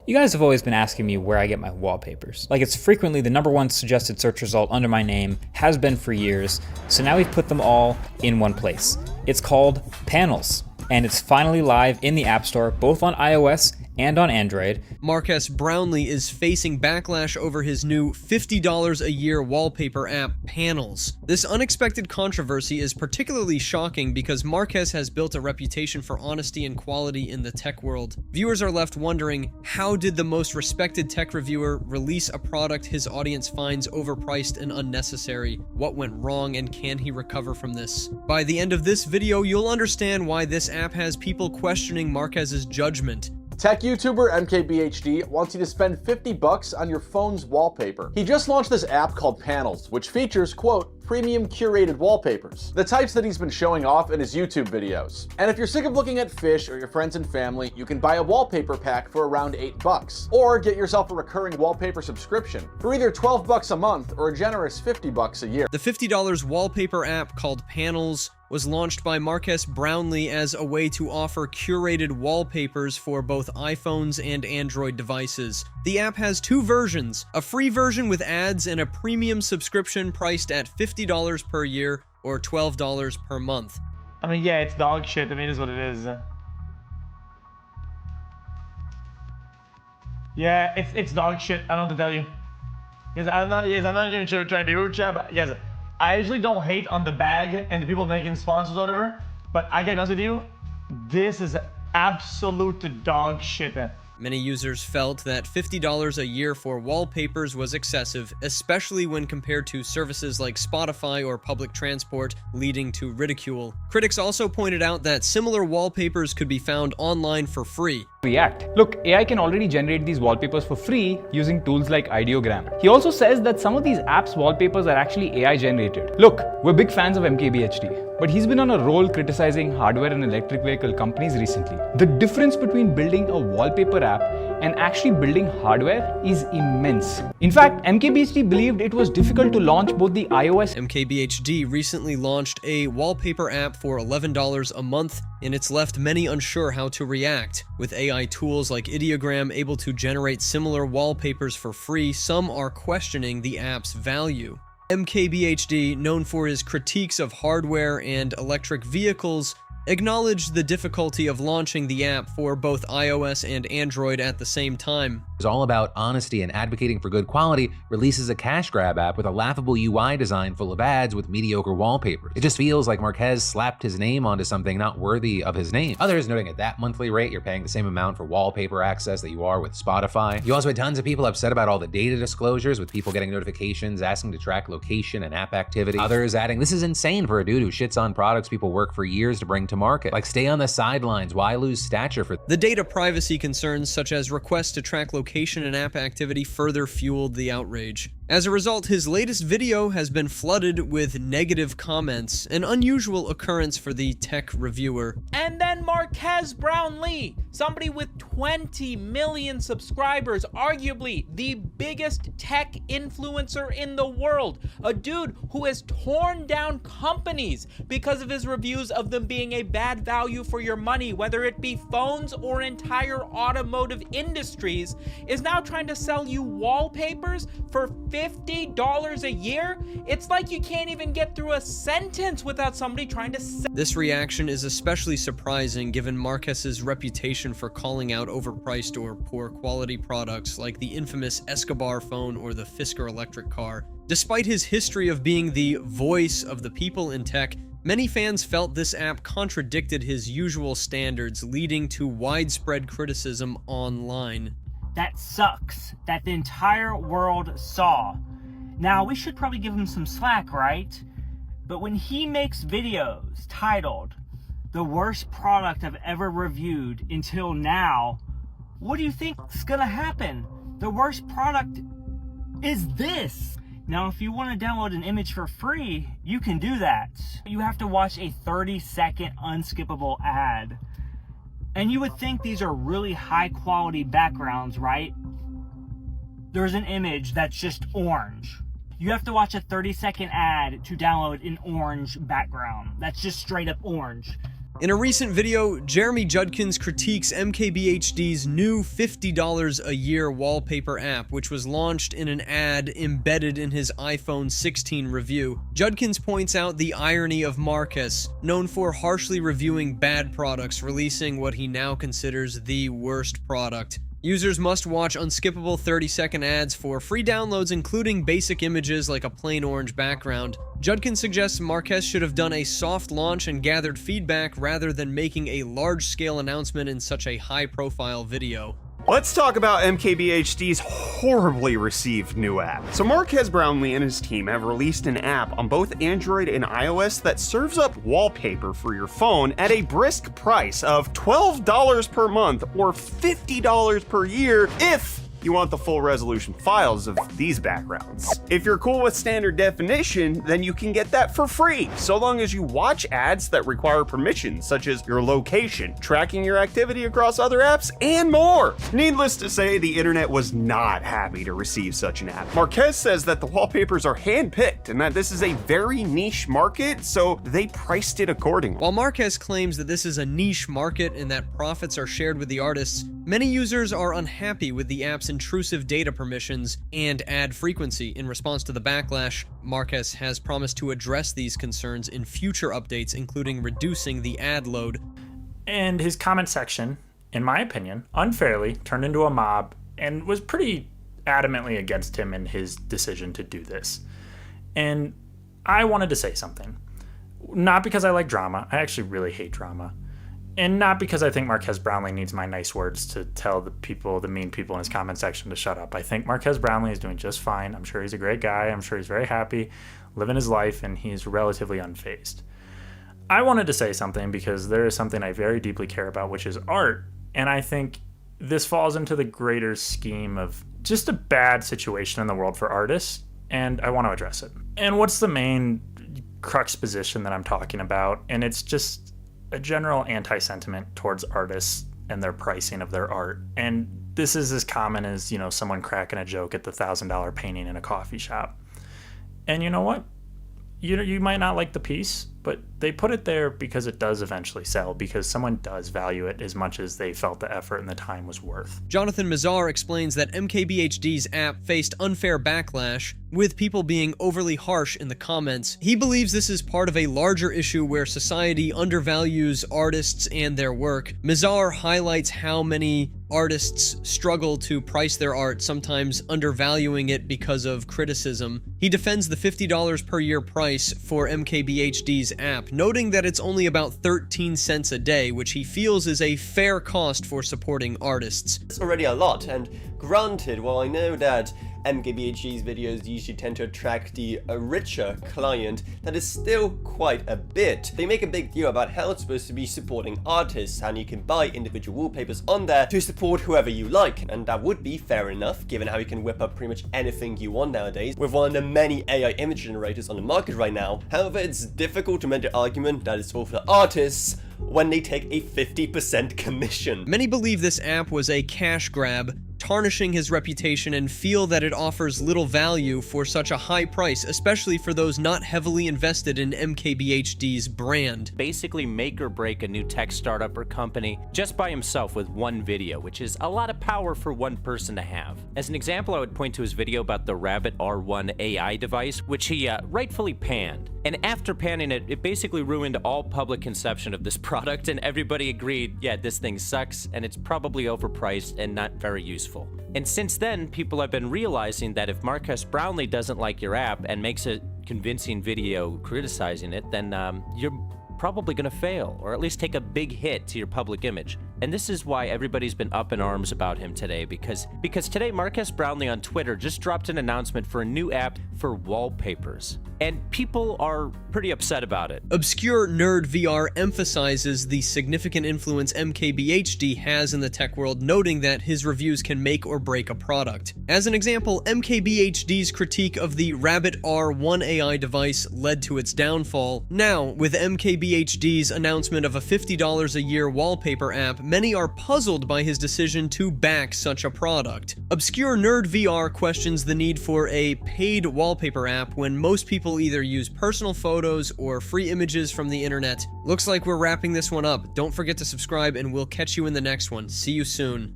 You guys have always been asking me where I get my wallpapers. Like, it's frequently the #1 suggested search result under my name, has been for years, so now we've put them all in one place. It's called Panels, and it's finally live in the App Store, both on iOS and on Android. Marques Brownlee is facing backlash over his new $50 a year wallpaper app, Panels. This unexpected controversy is particularly shocking because Marques has built a reputation for honesty and quality in the tech world. Viewers are left wondering, how did the most respected tech reviewer release a product his audience finds overpriced and unnecessary? What went wrong, and can he recover from this? By the end of this video, you'll understand why this app has people questioning Marques's judgment. Tech YouTuber MKBHD wants you to spend $50 on your phone's wallpaper. He just launched this app called Panels, which features, quote, premium curated wallpapers, the types that he's been showing off in his YouTube videos. And if you're sick of looking at fish or your friends and family, you can buy a wallpaper pack for around $8, or get yourself a recurring wallpaper subscription for either $12 a month or a generous $50 a year. The $50 wallpaper app called Panels was launched by Marques Brownlee as a way to offer curated wallpapers for both iPhones and Android devices. The app has two versions, a free version with ads and a premium subscription priced at $50 per year or $12 per month. I mean, yeah, it's dog shit. I mean, it is what it is. Yeah, it's dog shit. I don't know what to tell you. Yes, I'm not even sure trying to be rude, but yes, I usually don't hate on the bag and the people making sponsors or whatever, but I gotta be honest with you, this is absolute dog shit, man. Many users felt that $50 a year for wallpapers was excessive, especially when compared to services like Spotify or public transport, leading to ridicule. Critics also pointed out that similar wallpapers could be found online for free. React. Look, AI can already generate these wallpapers for free using tools like Ideogram. He also says that some of these apps' wallpapers are actually AI generated. Look, we're big fans of MKBHD, but he's been on a roll criticizing hardware and electric vehicle companies recently. The difference between building a wallpaper app and actually building hardware is immense. In fact, MKBHD believed it was difficult to launch both the iOS. MKBHD recently launched a wallpaper app for $11 a month, and it's left many unsure how to react. With AI tools like Ideogram able to generate similar wallpapers for free, some are questioning the app's value. MKBHD, known for his critiques of hardware and electric vehicles, acknowledged the difficulty of launching the app for both iOS and Android at the same time. Is all about honesty and advocating for good quality, releases a cash grab app with a laughable UI design full of ads with mediocre wallpapers. It just feels like Marques slapped his name onto something not worthy of his name. Others noting at that monthly rate, you're paying the same amount for wallpaper access that you are with Spotify. You also had tons of people upset about all the data disclosures, with people getting notifications asking to track location and app activity. Others adding, this is insane for a dude who shits on products people work for years to bring to market. Like, stay on the sidelines, why lose stature for the data privacy concerns, such as requests to track location and app activity, further fueled the outrage. As a result, his latest video has been flooded with negative comments, an unusual occurrence for the tech reviewer. And then Marques Brownlee, somebody with 20 million subscribers, arguably the biggest tech influencer in the world, a dude who has torn down companies because of his reviews of them being a bad value for your money, whether it be phones or entire automotive industries, is now trying to sell you wallpapers for $50 a year? It's like you can't even get through a sentence without somebody trying to sell. This reaction is especially surprising given Marques's reputation for calling out overpriced or poor quality products like the infamous Escobar phone or the Fisker electric car. Despite his history of being the voice of the people in tech, many fans felt this app contradicted his usual standards, leading to widespread criticism online. That sucks, that the entire world saw. Now, we should probably give him some slack, right? But when he makes videos titled, "The worst product I've ever reviewed until now," what do you think's gonna happen? The worst product is this. Now, if you want to download an image for free, you can do that. You have to watch a 30-second unskippable ad. And you would think these are really high quality backgrounds, right? There's an image that's just orange. You have to watch a 30-second ad to download an orange background. That's just straight up orange. In a recent video, Jeremy Judkins critiques MKBHD's new $50 a year wallpaper app, which was launched in an ad embedded in his iPhone 16 review. Judkins points out the irony of Marques, known for harshly reviewing bad products, releasing what he now considers the worst product. Users must watch unskippable 30-second ads for free downloads, including basic images like a plain orange background. Judkins suggests Marques should have done a soft launch and gathered feedback rather than making a large-scale announcement in such a high-profile video. Let's talk about MKBHD's horribly received new app. So Marques Brownlee and his team have released an app on both Android and iOS that serves up wallpaper for your phone at a brisk price of $12 per month or $50 per year if you want the full resolution files of these backgrounds. If you're cool with standard definition, then you can get that for free, so long as you watch ads that require permissions, such as your location, tracking your activity across other apps, and more. Needless to say, the internet was not happy to receive such an app. Marques says that the wallpapers are hand-picked and that this is a very niche market, so they priced it accordingly. While Marques claims that this is a niche market and that profits are shared with the artists, many users are unhappy with the app's intrusive data permissions and ad frequency. In response to the backlash, Marques has promised to address these concerns in future updates, including reducing the ad load. And his comment section, in my opinion, unfairly turned into a mob and was pretty adamantly against him in his decision to do this. And I wanted to say something. Not because I like drama. I actually really hate drama. And not because I think Marques Brownlee needs my nice words to tell the mean people in his comment section to shut up. I think Marques Brownlee is doing just fine. I'm sure he's a great guy. I'm sure he's very happy living his life, and he's relatively unfazed. I wanted to say something because there is something I very deeply care about, which is art. And I think this falls into the greater scheme of just a bad situation in the world for artists, and I want to address it. And what's the main crux position that I'm talking about? And it's just a general anti-sentiment towards artists and their pricing of their art. And this is as common as, someone cracking a joke at the $1,000 painting in a coffee shop. And you know what? You might not like the piece, but they put it there because it does eventually sell, because someone does value it as much as they felt the effort and the time was worth. Jonathan Mazar explains that MKBHD's app faced unfair backlash, with people being overly harsh in the comments. He believes this is part of a larger issue where society undervalues artists and their work. Mazar highlights how many artists struggle to price their art, sometimes undervaluing it because of criticism. He defends the $50 per year price for MKBHD's app, noting that it's only about 13 cents a day, which he feels is a fair cost for supporting artists. It's already a lot, and granted, while I know that MKBHD's videos usually tend to attract the richer client, that is still quite a bit. They make a big deal about how it's supposed to be supporting artists, and you can buy individual wallpapers on there to support whoever you like, and that would be fair enough, given how you can whip up pretty much anything you want nowadays with one of the many AI image generators on the market right now. However, it's difficult to make the argument that it's all for the artists when they take a 50% commission. Many believe this app was a cash grab, tarnishing his reputation, and feel that it offers little value for such a high price, especially for those not heavily invested in MKBHD's brand. Basically make or break a new tech startup or company just by himself with one video, which is a lot of power for one person to have. As an example, I would point to his video about the Rabbit R1 AI device, which he rightfully panned. And after panning it, it basically ruined all public conception of this product, and everybody agreed, yeah, this thing sucks, and it's probably overpriced and not very useful. And since then, people have been realizing that if Marques Brownlee doesn't like your app and makes a convincing video criticizing it, then you're probably going to fail, or at least take a big hit to your public image. And this is why everybody's been up in arms about him today, because today Marques Brownlee on Twitter just dropped an announcement for a new app for wallpapers. And people are pretty upset about it. Obscure Nerd VR emphasizes the significant influence MKBHD has in the tech world, noting that his reviews can make or break a product. As an example, MKBHD's critique of the Rabbit R1 AI device led to its downfall. Now, with MKBHD's announcement of a $50 a year wallpaper app, many are puzzled by his decision to back such a product. Obscure Nerd VR questions the need for a paid wallpaper app when most people either use personal photos or free images from the internet. Looks like we're wrapping this one up. Don't forget to subscribe, and we'll catch you in the next one. See you soon.